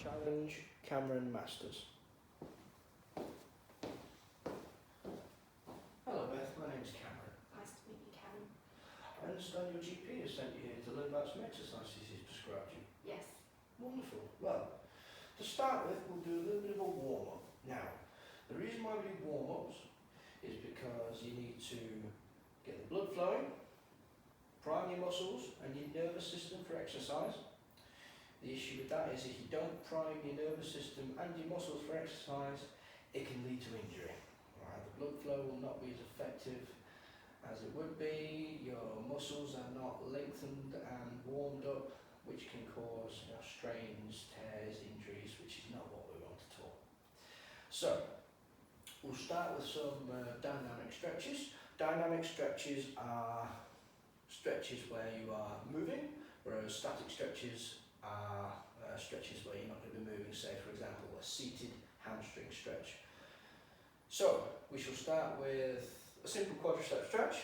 Challenge Cameron Masters. Hello Beth, my name's Cameron. Nice to meet you, Karen. I understand your GP has sent you here to learn about some exercises he's prescribed you. Yes. Wonderful. Well, to start with, we'll do a little bit of a warm-up. Now, the reason why we do warm-ups is because you need to get the blood flowing, prime your muscles and your nervous system for exercise. The issue with that is if you don't prime your nervous system and your muscles for exercise, it can lead to injury. Right? The blood flow will not be as effective as it would be, your muscles are not lengthened and warmed up, which can cause strains, tears, injuries, which is not what we want at all. So, we'll start with some dynamic stretches. Dynamic stretches are stretches where you are moving, whereas static stretches are stretches where you're not going to be moving, say for example a seated hamstring stretch. So we shall start with a simple quadricep stretch.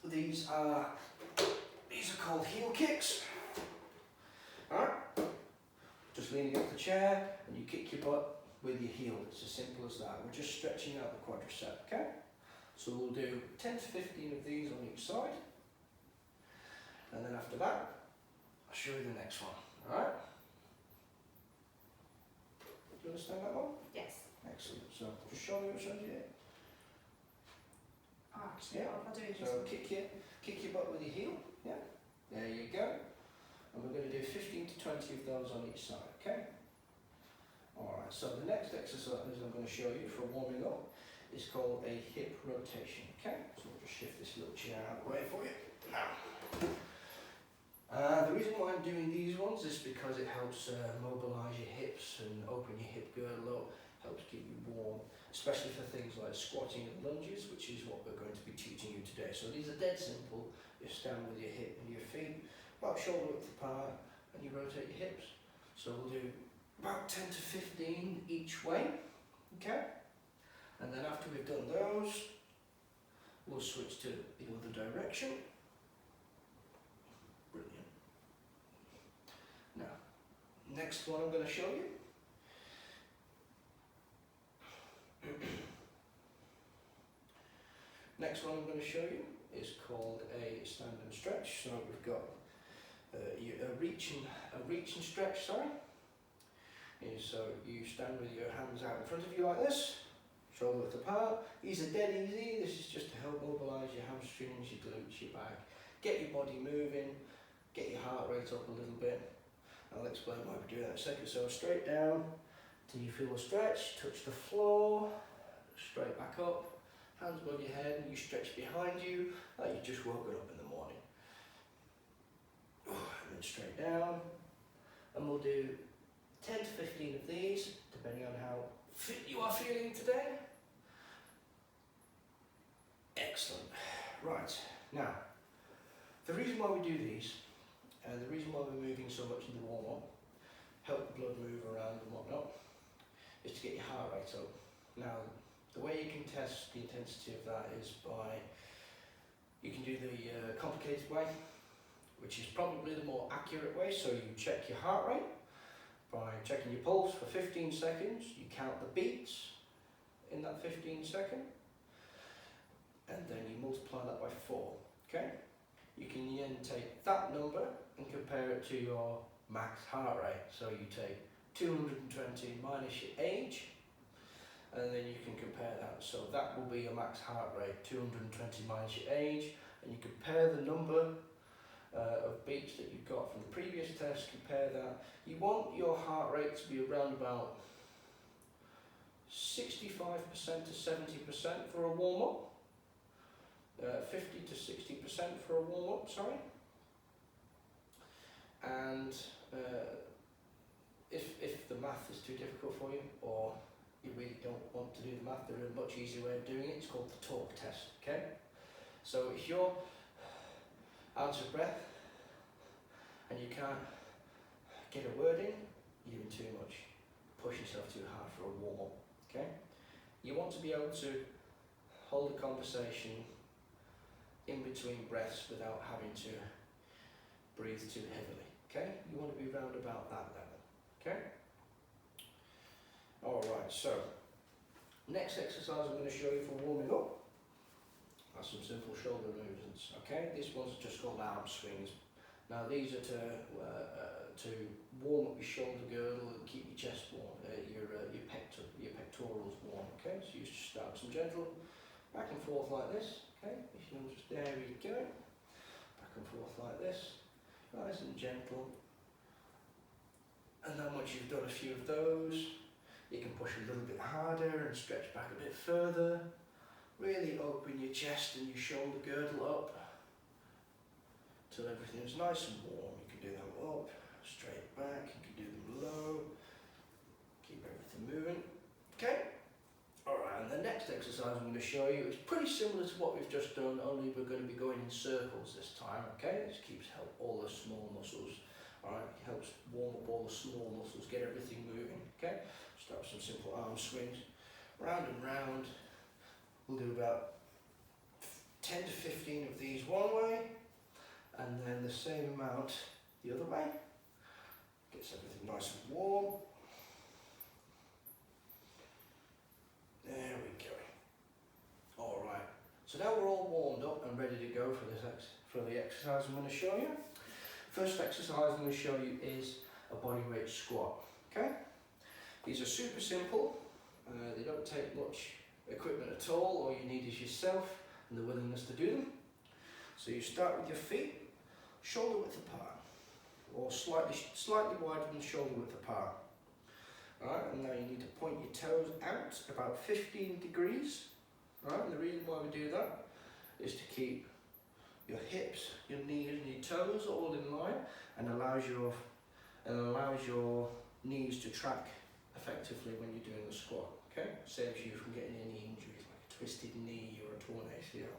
These are called heel kicks. Alright? Just leaning up the chair and you kick your butt with your heel. It's as simple as that. We're just stretching out the quadricep, okay? So we'll do 10 to 15 of these on each side. And then after that, I'll show you the next one. Alright? Do you understand that one? Yes. Excellent. So just show me which ones you did. Oh, actually, Yeah. what if I do So kick your butt with your heel. Yeah. There you go. And we're going to do 15 to 20 of those on each side. Okay? Alright, so the next exercise I'm going to show you for warming up is called a hip rotation. Okay? So we'll just shift this little chair out of the way for you. Now. The reason why I'm doing these ones is because it helps mobilise your hips and open your hip girdle up, helps keep you warm, especially for things like squatting and lunges, which is what we're going to be teaching you today. So these are dead simple. You stand with your hip and your feet about shoulder width apart and you rotate your hips. So we'll do about 10 to 15 each way, okay? And then after we've done those, we'll switch to the other direction. Brilliant. Now, next one I'm going to show you. Next one I'm going to show you is called a stand and stretch. So we've got a reach and stretch, sorry. So you stand with your hands out in front of you like this, shoulder width apart. These are dead easy. This is just to help mobilise your hamstrings, your glutes, your back. Get your body moving, get your heart rate up a little bit. I'll explain why we do that in a second. So straight down till you feel a stretch, touch the floor, straight back up, hands above your head, you stretch behind you like you've just woken up in the morning. And then straight down, and we'll do 10 to 15 of these, depending on how fit you are feeling today. Excellent. Right, now, the reason why we do these, and the reason why we're moving so much in the warm-up, help the blood move around and whatnot, is to get your heart rate up. Now, the way you can test the intensity of that is by, you can do the complicated way, which is probably the more accurate way. So you check your heart rate by checking your pulse for 15 seconds, you count the beats in that 15 seconds, and then you multiply that by 4, okay? You can then take that number and compare it to your max heart rate. So you take 220 minus your age, and then you can compare that. So that will be your max heart rate, 220 minus your age, and you compare the number of beats that you've got from the previous test, compare that. You want your heart rate to be around about 65% to 70% for a warm-up, 50 to 60% for a warm-up, sorry. And if the math is too difficult for you, or you really don't want to do the math, there is a much easier way of doing it. It's called the talk test, okay? So if you're out of breath and you can't get a word in, you're doing too much. Push yourself too hard for a warm-up, okay? You want to be able to hold a conversation in between breaths without having to breathe too heavily, okay? You want to be round about that level, okay? Alright, so next exercise I'm going to show you for warming up are some simple shoulder movements. Okay, this one's just called arm swings. Now these are to warm up your shoulder girdle and keep your chest warm, your pectorals warm. Okay, so you just start with some gentle back and forth like this. Okay, if you just there we go, back and forth like this, nice and gentle. And then once you've done a few of those, you can push a little bit harder and stretch back a bit further. Really open your chest and your shoulder girdle up till everything's nice and warm. You can do them up, straight back, you can do them low, keep everything moving. Okay? Alright, and the next exercise I'm going to show you is pretty similar to what we've just done, only we're going to be going in circles this time. Okay? This keeps all the small muscles. Alright, it helps warm up all the small muscles, get everything moving. Okay? Start with some simple arm swings, round and round. We'll do about 10 to 15 of these one way, and then the same amount the other way. Gets everything nice and warm. There we go. Alright, so now we're all warmed up and ready to go for the exercise I'm going to show you. First exercise I'm going to show you is a bodyweight squat. Okay? These are super simple. They don't take much equipment at all. All you need is yourself and the willingness to do them. So you start with your feet shoulder width apart, or slightly wider than shoulder width apart. Alright, and now you need to point your toes out about 15 degrees. Alright, and the reason why we do that is to keep your hips, your knees and your toes all in line, and allows your knees to track effectively when you're doing the squat. Okay, saves you from getting any injuries like a twisted knee or a torn ACL.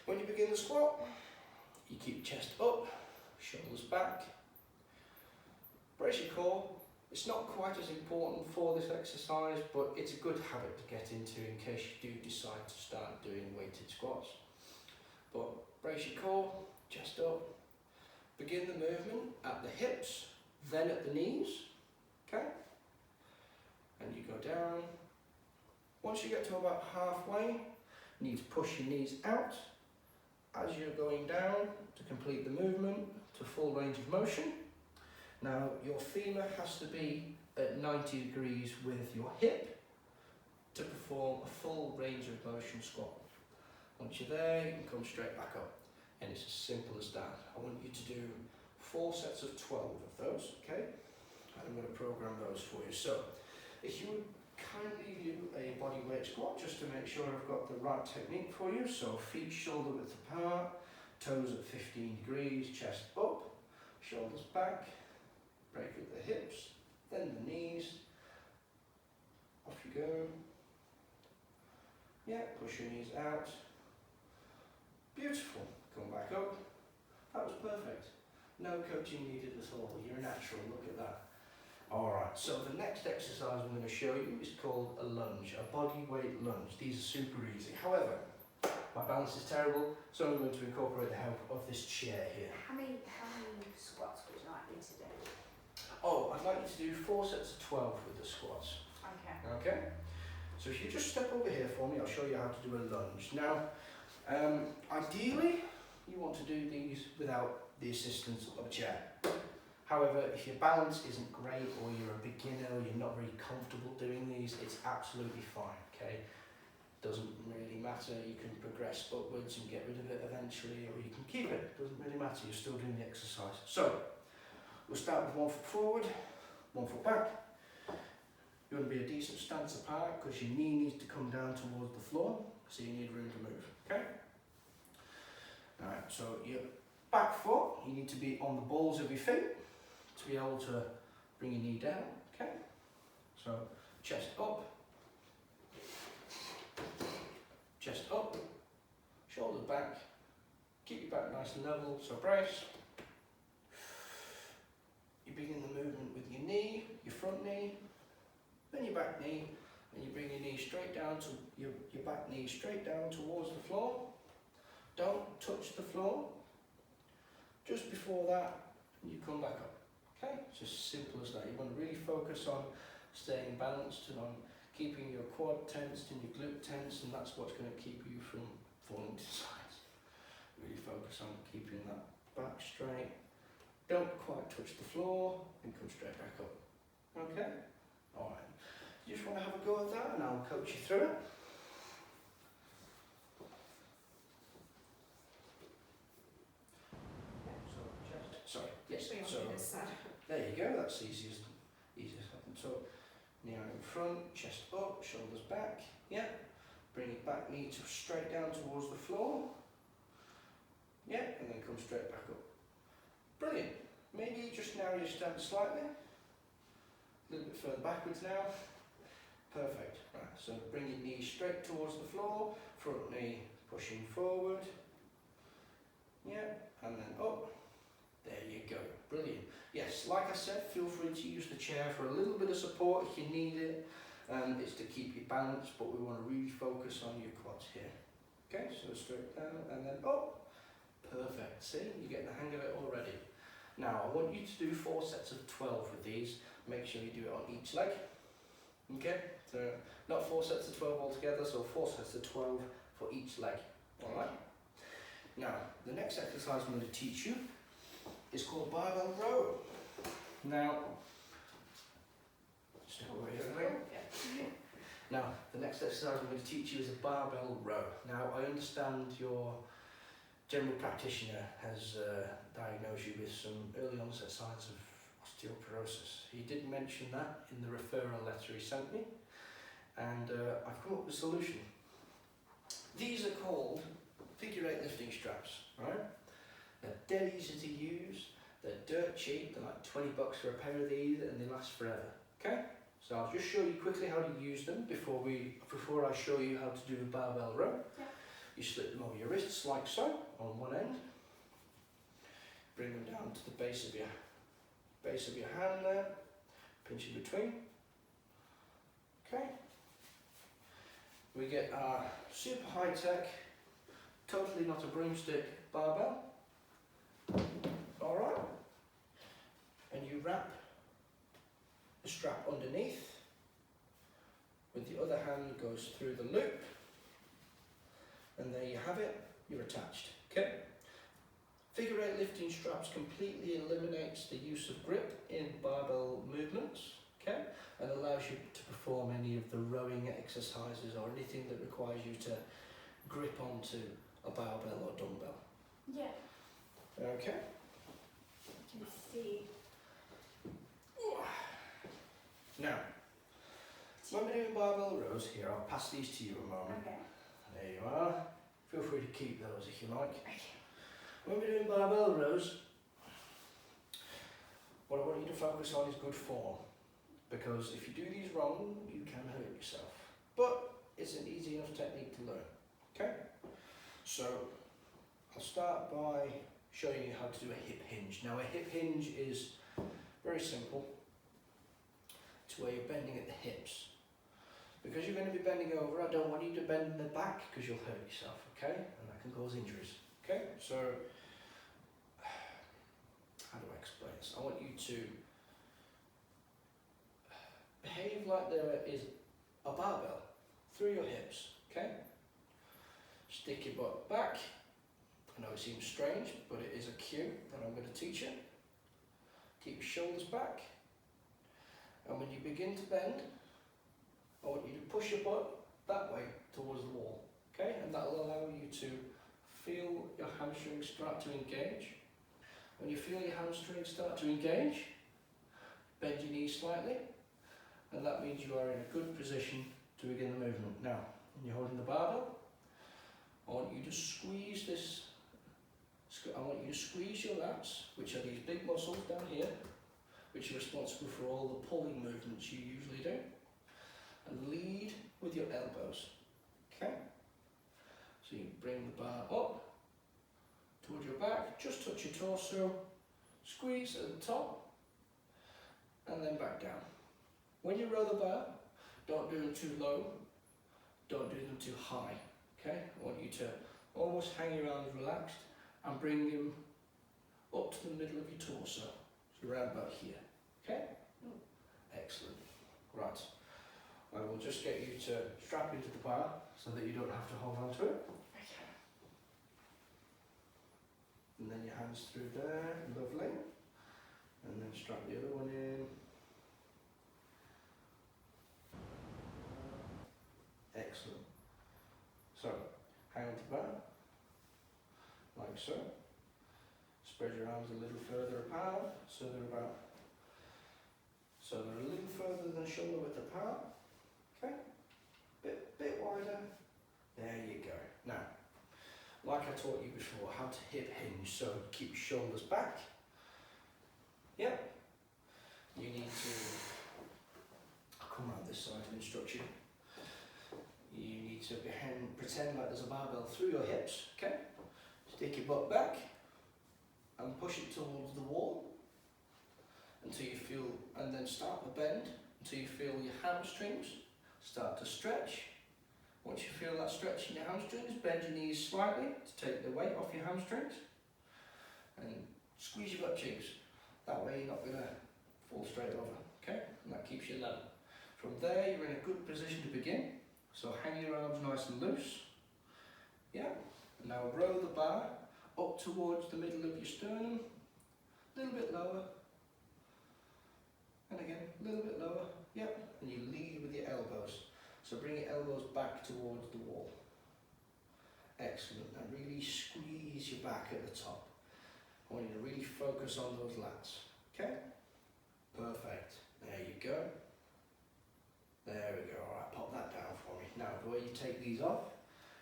When you begin the squat, you keep your chest up, shoulders back, brace your core. It's not quite as important for this exercise, but it's a good habit to get into in case you do decide to start doing weighted squats. But brace your core, chest up, begin the movement at the hips, then at the knees. Okay? And you go down. Once you get to about halfway, you need to push your knees out as you're going down to complete the movement to full range of motion. Now your femur has to be at 90 degrees with your hip to perform a full range of motion squat. Once you're there, you can come straight back up, and it's as simple as that. I want you to do 4 sets of 12 of those, okay? And I'm going to program those for you. So if you would kindly do a body weight squat just to make sure I've got the right technique for you. So feet shoulder width apart, toes at 15 degrees, chest up, shoulders back, break at the hips, then the knees, off you go. Yeah, push your knees out. Beautiful, come back up. That was perfect. No coaching needed at all, you're a natural, look at that. Alright, so the next exercise I'm going to show you is called a lunge, a body weight lunge. These are super easy. However, my balance is terrible, so I'm going to incorporate the help of this chair here. How many squats would you like me to do? Oh, I'd like you to do 4 sets of 12 with the squats. Okay. Okay? So if you just step over here for me, I'll show you how to do a lunge. Now, ideally, you want to do these without the assistance of a chair. However, if your balance isn't great, or you're a beginner, or you're not very comfortable doing these, it's absolutely fine, okay? Doesn't really matter, you can progress upwards and get rid of it eventually, or you can keep it, doesn't really matter, you're still doing the exercise. So, we'll start with 1 foot forward, 1 foot back. You want to be a decent stance apart, because your knee needs to come down towards the floor, so you need room to move, okay? Alright, so your back foot, you need to be on the balls of your feet, to be able to bring your knee down, okay? So, chest up, shoulders back, keep your back nice and level, so brace. You begin the movement with your knee, your front knee, then your back knee, and you bring your knee straight down to your back knee straight down towards the floor. Don't touch the floor. Just before that, you come back up. Okay, it's as simple as that. You want to really focus on staying balanced and on keeping your quad tensed and your glute tensed, and that's what's going to keep you from falling to the sides. Really focus on keeping that back straight. Don't quite touch the floor and come straight back up. Okay? Alright. You just want to have a go at that and I'll coach you through it. Sorry, yes, so there you go, that's easiest happen. So, knee out in front, chest up, shoulders back, yeah. Bring it back, knee to straight down towards the floor. Yeah, and then come straight back up. Brilliant. Maybe just narrow your stance slightly. A little bit further backwards now. Perfect. Right, so bring your knee straight towards the floor, front knee pushing forward. Yeah, and then up. There you go. Brilliant. Yes, like I said, feel free to use the chair for a little bit of support if you need it. It's to keep you balanced, but we want to really focus on your quads here. Okay, so straight down and then up. Perfect. See, you're getting the hang of it already. Now, I want you to do 4 sets of 12 with these. Make sure you do it on each leg. Okay, so not 4 sets of 12 altogether, so 4 sets of 12 for each leg. Alright? Now, the next exercise I'm going to teach you is called barbell row. Now, step over here a minute. Now, the next exercise I'm going to teach you is a barbell row. Now, I understand your general practitioner has diagnosed you with some early onset signs of osteoporosis. He did mention that in the referral letter he sent me, and I've come up with a solution. These are called figure 8 lifting straps, right? They're dead easy to use, they're dirt cheap, they're like $20 for a pair of these and they last forever, okay? So I'll just show you quickly how to use them before I show you how to do a barbell row. Yeah. You slip them over your wrists like so, on one end. Bring them down to the base of your hand there, pinch in between. Okay. We get our super high tech, totally not a broomstick barbell. Alright. And you wrap the strap underneath. With the other hand goes through the loop. And there you have it, you're attached. Okay. Figure 8 lifting straps completely eliminates the use of grip in barbell movements, okay, and allows you to perform any of the rowing exercises or anything that requires you to grip onto a barbell or dumbbell. Yeah. Okay. I can see. Now, when we're doing barbell rows here, I'll pass these to you a moment. Okay. There you are. Feel free to keep those if you like. Okay. When we're doing barbell rows, what I want you to focus on is good form, because if you do these wrong, you can hurt yourself. But it's an easy enough technique to learn. Okay? So I'll start by showing you how to do a hip hinge. Now a hip hinge is very simple. It's where you're bending at the hips. Because you're going to be bending over, I don't want you to bend in the back because you'll hurt yourself, okay? And that can cause injuries, okay? So, how do I explain this? I want you to behave like there is a barbell through your hips, okay? Stick your butt back. I know it seems strange, but it is a cue that I'm going to teach you. Keep your shoulders back. And when you begin to bend, I want you to push your butt that way towards the wall, okay? And that will allow you to feel your hamstrings start to engage. When you feel your hamstrings start to engage, bend your knees slightly, and that means you are in a good position to begin the movement. Now, when you're holding the barbell, I want you to squeeze this. I want you to squeeze your lats, which are these big muscles down here, which are responsible for all the pulling movements you usually do. And lead with your elbows, okay? So you bring the bar up towards your back, just touch your torso, squeeze at the top, and then back down. When you row the bar, don't do them too low, don't do them too high, okay? I want you to almost hang your arms relaxed and bring them up to the middle of your torso, so around about here, okay? Excellent. Right. just get you to strap into the bar so that you don't have to hold on to it. Okay. And then your hands through there, lovely. And then strap the other one in. Excellent. So, hang on to the bar, like so. Spread your arms a little further apart, so they're a little further than shoulder width apart. Okay, bit wider. There you go. Now, like I taught you before, how to hip hinge, so keep your shoulders back. Yep. You need to, I'll come around this side to instruct you. You need to pretend like there's a barbell through your hips, okay? Stick your butt back and push it towards the wall until you feel, and then start the bend until you feel your hamstrings start to stretch. Once you feel that stretch in your hamstrings, bend your knees slightly to take the weight off your hamstrings and squeeze your butt cheeks. That way you're not going to fall straight over, okay? And that keeps you level. From there, you're in a good position to begin. So hang your arms nice and loose. Yeah. And now row the bar up towards the middle of your sternum. A little bit lower. And again, a little bit lower. Yep. And you lead with your elbows. So bring your elbows back towards the wall. Excellent. Now really squeeze your back at the top. I want you to really focus on those lats. Okay? Perfect. There you go. There we go. Alright, pop that down for me. Now, the way you take these off,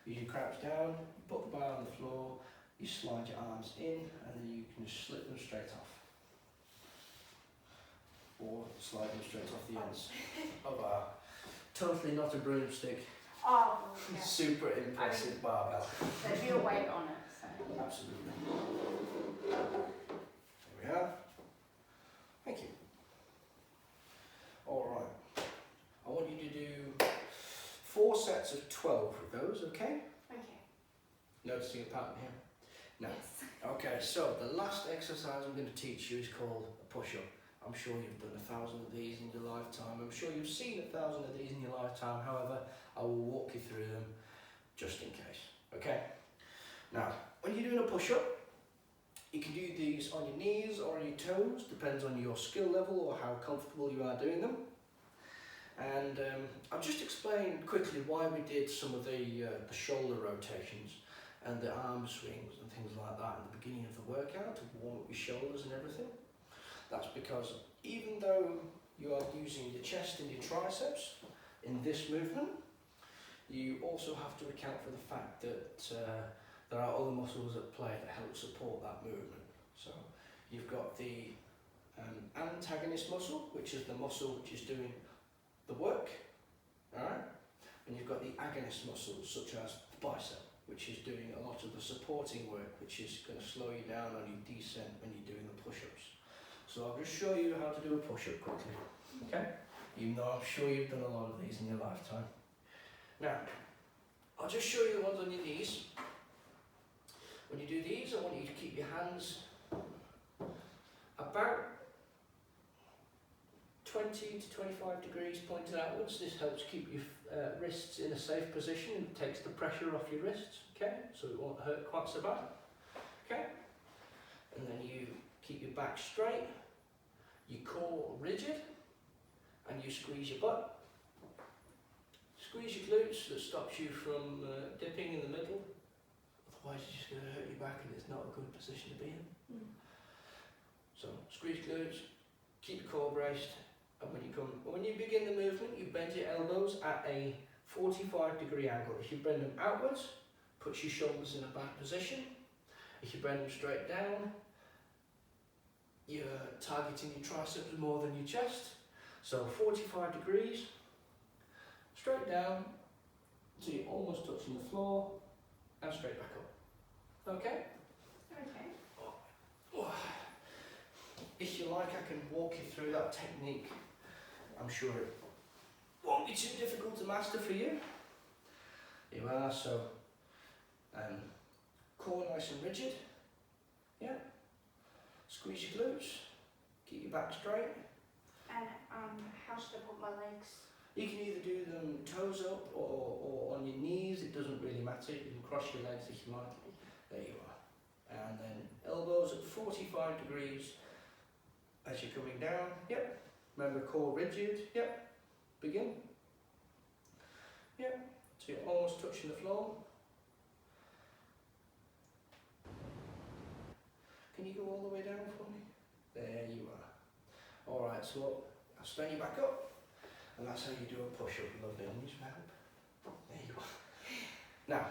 you crouch down, you put the bar on the floor, you slide your arms in, and then you can just slip them straight off. Or slide them straight off the ends of our totally not a broomstick, Oh, yeah. super impressive barbell. There's real weight on it, so. Absolutely. There we are. Thank you. Alright. I want you to do 4 sets of 12 with those, okay? Okay. Noticing a pattern here? No. Yes. Okay, so the last exercise I'm going to teach you is called a push-up. I'm sure you've done 1,000 of these in your lifetime. I'm sure you've seen 1,000 of these in your lifetime. However, I will walk you through them just in case. Okay? Now, when you're doing a push-up, you can do these on your knees or on your toes, depends on your skill level or how comfortable you are doing them. And I'll just explain quickly why we did some of the shoulder rotations and the arm swings and things like that at the beginning of the workout to warm up your shoulders and everything. That's because even though you are using your chest and your triceps in this movement, you also have to account for the fact that there are other muscles at play that help support that movement. So you've got the antagonist muscle, which is the muscle which is doing the work, alright? And you've got the agonist muscles, such as the bicep, which is doing a lot of the supporting work, which is going to slow you down on your descent when you're doing the push-ups. So I'll just show you how to do a push-up quickly, okay? Even though I'm sure you've done a lot of these in your lifetime. Now, I'll just show you the ones on your knees. When you do these, I want you to keep your hands about 20 to 25 degrees pointed outwards. This helps keep your wrists in a safe position and takes the pressure off your wrists, okay? So it won't hurt quite so bad, okay? And then you keep your back straight, your core rigid, and you squeeze your butt. Squeeze your glutes, that stops you from dipping in the middle. Otherwise you're just going to hurt your back and it's not a good position to be in. So squeeze glutes, keep your core braced, and when you begin the movement, you bend your elbows at a 45-degree angle. If you bend them outwards, put your shoulders in a bad position. If you bend them straight down, you're targeting your triceps more than your chest. So 45 degrees, straight down, so you're almost touching the floor, and straight back up. Okay? Okay. If you like, I can walk you through that technique. I'm sure it won't be too difficult to master for you. Here you are, so core nice and rigid. Yeah. Squeeze your glutes, keep your back straight. And how should I put my legs? You can either do them toes up or on your knees, it doesn't really matter. You can cross your legs if you like. There you are. And then elbows at 45 degrees as you're coming down. Yep. Remember, core rigid. Yep. Begin. Yep. So you're almost touching the floor. Can you go all the way down for me? There you are. Alright, so I'll stand you back up. And that's how you do a push-up. Lovely. I need some help. There you are. Now,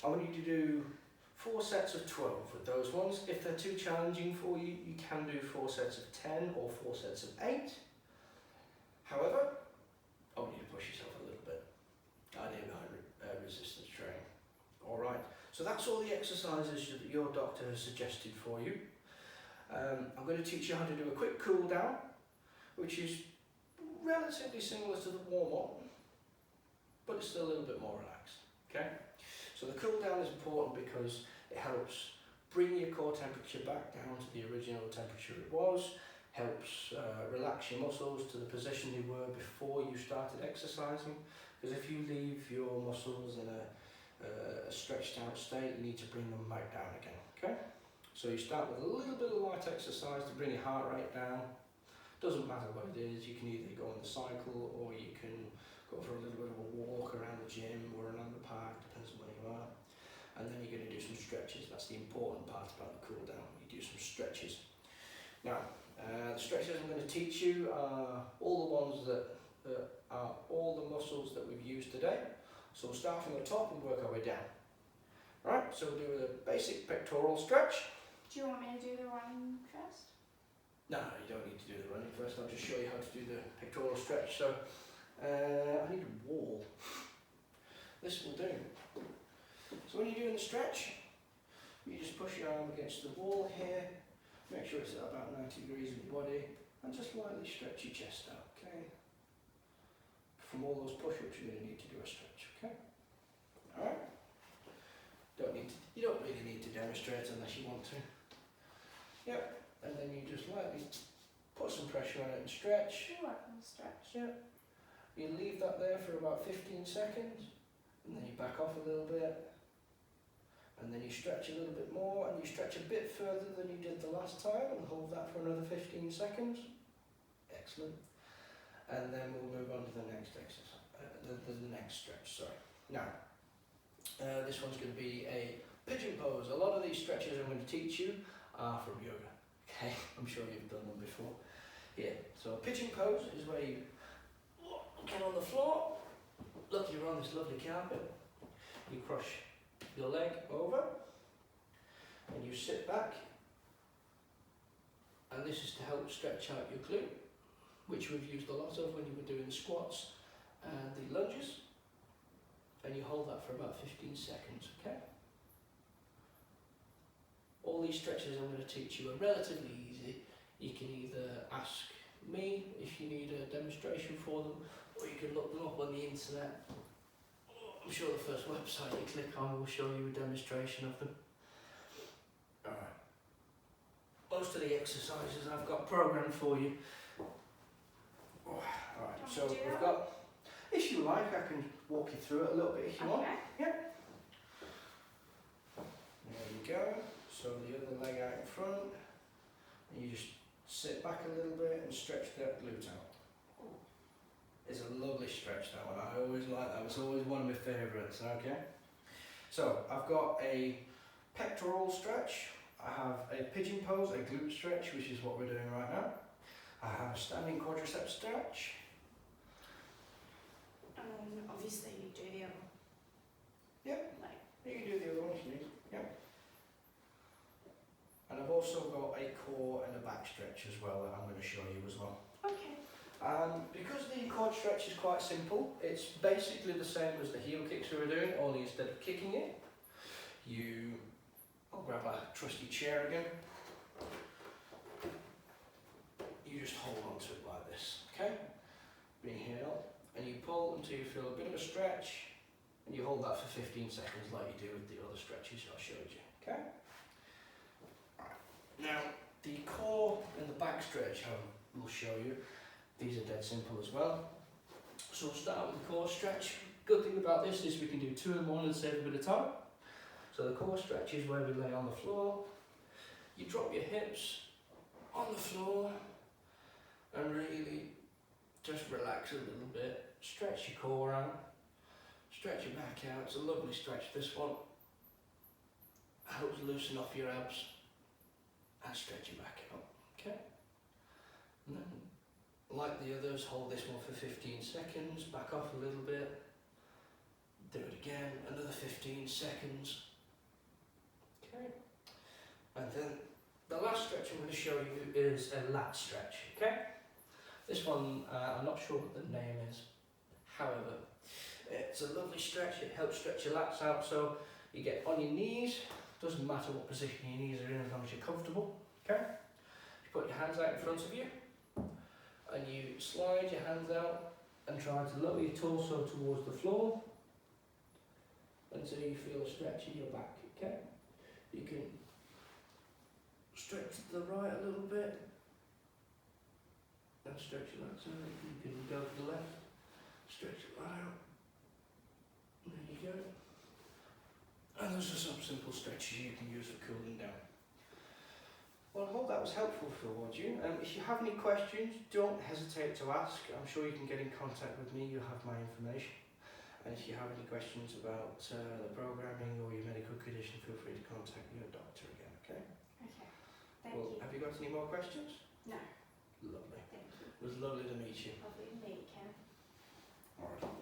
I want you to do 4 sets of 12 with those ones. If they're too challenging for you, you can do 4 sets of 10 or 4 sets of 8. However, I want you to push yourself a little bit. Idea behind resistance training. Alright, so that's all the exercises that your doctor has suggested for you. I'm going to teach you how to do a quick cool down, which is relatively similar to the warm-up, but it's still a little bit more relaxed. Okay? So the cool down is important because it helps bring your core temperature back down to the original temperature it was, helps relax your muscles to the position they were before you started exercising, because if you leave your muscles in a stretched out state, you need to bring them back down again. Okay? So you start with a little bit of light exercise to bring your heart rate down. Doesn't matter what it is, you can either go on the cycle or you can go for a little bit of a walk around the gym or around the park, depends on where you are. And then you're going to do some stretches. That's the important part about the cool down. You do some stretches. Now, the stretches I'm going to teach you are all the ones that are all the muscles that we've used today. So we'll start from the top and work our way down. Right, so we'll do a basic pectoral stretch. Do you want me to do the running first? No, you don't need to do the running first. I'll just show you how to do the pectoral stretch. So, I need a wall. This will do. So when you're doing the stretch, you just push your arm against the wall here. Make sure it's at about 90 degrees of your body, and just lightly stretch your chest out. Okay. From all those push-ups, you're going to need to do a stretch. Okay. All right. You don't really need to demonstrate unless you want to. Yep. And then you just lightly put some pressure on it and stretch. You're welcome to stretch. Yep. You leave that there for about 15 seconds, and then you back off a little bit, and then you stretch a little bit more, and you stretch a bit further than you did the last time, and hold that for another 15 seconds. Excellent. And then we'll move on to the next exercise, the next stretch. Sorry. Now, this one's going to be a pigeon pose. A lot of these stretches I'm going to teach you are from yoga. Okay, I'm sure you've done them before. Yeah, so a pigeon pose is where you get on the floor, look, you're on this lovely carpet, you cross your leg over, and you sit back, and this is to help stretch out your glute, which we've used a lot of when you were doing the squats and the lunges, and you hold that for about 15 seconds, okay? All these stretches I'm going to teach you are relatively easy. You can either ask me if you need a demonstration for them, or you can look them up on the internet. I'm sure the first website you click on will show you a demonstration of them. Alright. Most of the exercises I've got programmed for you. Alright, so we've got, if you like, I can walk you through it a little bit if you want. Yeah. There you go. So the other leg out in front, and you just sit back a little bit and stretch that glute out. It's a lovely stretch, that one. I always like that. It's always one of my favourites, okay? So I've got a pectoral stretch, I have a pigeon pose, a glute stretch, which is what we're doing right now. I have a standing quadricep stretch. Obviously you do the other. Yep. Like. You can do the other one if you need. Yep. And I've also got a core and a back stretch as well that I'm going to show you as well. Okay. Because the quad stretch is quite simple, it's basically the same as the heel kicks we were doing, only instead of kicking it, I'll grab a trusty chair again. You just hold on to it like this, okay? Bring your head up, and you pull until you feel a bit of a stretch, and you hold that for 15 seconds like you do with the other stretches I showed you, okay? Now, the core and the back stretch I will show you. These are dead simple as well. So we'll start with the core stretch. Good thing about this is we can do 2 in one and save a bit of time. So the core stretch is where we lay on the floor. You drop your hips on the floor and really just relax a little bit. Stretch your core out, stretch your back out. It's a lovely stretch, this one. Helps loosen off your abs and stretch your back out. Okay? And then, like the others, hold this one for 15 seconds, back off a little bit. Do it again, another 15 seconds. Okay. And then the last stretch I'm going to show you is a lat stretch. Okay. This one, I'm not sure what the name is. However, it's a lovely stretch. It helps stretch your lats out. So you get on your knees. Doesn't matter what position your knees are in as long as you're comfortable. Okay. You put your hands out in front of you, and you slide your hands out and try to lower your torso towards the floor until you feel a stretch in your back. Okay. You can stretch to the right a little bit and stretch your lats out. You can go to the left, stretch it right out. There you go. And those are some simple stretches you can use for cooling down. Well, I hope that was helpful for you. If you have any questions, don't hesitate to ask. I'm sure you can get in contact with me. You have my information. And if you have any questions about the programming or your medical condition, feel free to contact your doctor again, okay? Okay. Thank you. Have you got any more questions? No. Lovely. Thank you. It was lovely to meet you. Lovely to meet you, Ken. All right.